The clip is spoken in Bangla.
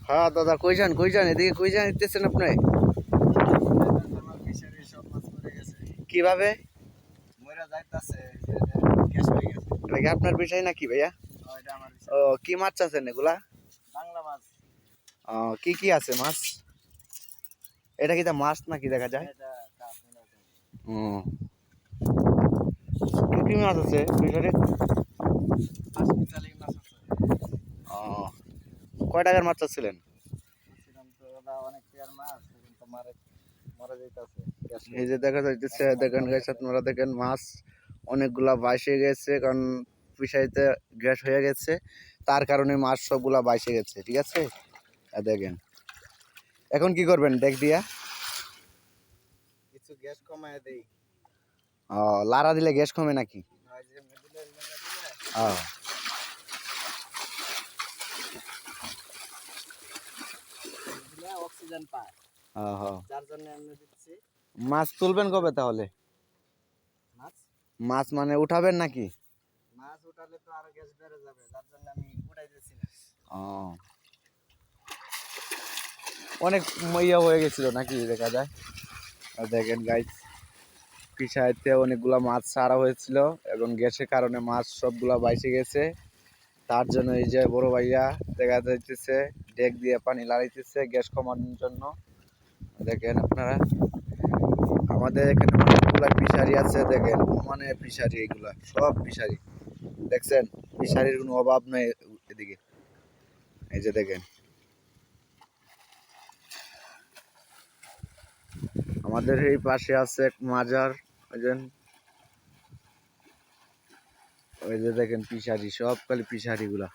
হ্যাঁ দাদা, কই যান এদিকে, কই যান দিতেছেন আপনি? আমার ফিশারি সব মাছ মরে গেছে, কিভাবে? মরে যাইতাছে, গ্যাস হয়ে গেছে। এটা কি আপনার বিষয় নাকি ভাইয়া? এটা আমার ও, কি মাছ চাচ্ছেন এগুলা? বাংলা মাছ। কি কি আছে মাছ? এটা কি তা মাছ নাকি দেখা যায়? এটা কাপ মনে হয়। ও, কি কি মাছ আছে ফিশারে? পাঁচ মিতালি মাছ আছে। ও, কয় টাকার মাছ চাচ্ছিলেন? বলছিলাম তো ওটা অনেক টিয়ার মাছ, এখন তো মরে যাইতাছে। এই যে দেখা যাইতেছে, দেখেন গাইস, আপনারা দেখেন মাছ অনেকগুলা বাইসে গেছে, কারণ ফিশারিতে গ্যাস হয়ে গেছে, তার কারণে মাছ সবগুলা বাইসে গেছে। ঠিক আছে, দেখেন এখন কি করবেন ডেক দিয়া? কিছু গ্যাস কমায় দেই। ও, লারা দিলে গ্যাস কমে নাকি? ওই যে মিডিলে দিলে ও, দিলে অক্সিজেন পায়, ও, যার জন্য আমি দিচ্ছি। মাছ তুলবেন কবে তাহলে? মাছ মাছ মানে উঠাবেন নাকি? মাছ উঠালে তো আরো গ্যাস বেড়ে যাবে, যার জন্য আমি উঠাই দিচ্ছি না। ও, অনেক ইয়ে হয়ে গেছিল নাকি দেখা যায়। আর দেখেন গাইস, ফিশারিতে অনেকগুলা মাছ ছাড়া হয়েছিল, এবং গ্যাসের কারণে মাছ সবগুলা বাইসে গেছে। তার জন্য এই যে বড় ভাইয়া দেখা যাইতেছে ডেক দিয়ে পানি লাগাইতেছে গ্যাস কমানোর জন্য। দেখেন আপনারা, আমাদের এখানে অনেকগুলা ফিশারি আছে, দেখেন মানে ফিশারি, এগুলা সব ফিশারি দেখছেন, ফিশারির কোনো অভাব নেই এদিকে। এই যে দেখেন, আমাদের এই পাশে আছে এক মাজার, ওই যে দেখেন ফিশারি, সব খালি ফিশারি গুলা।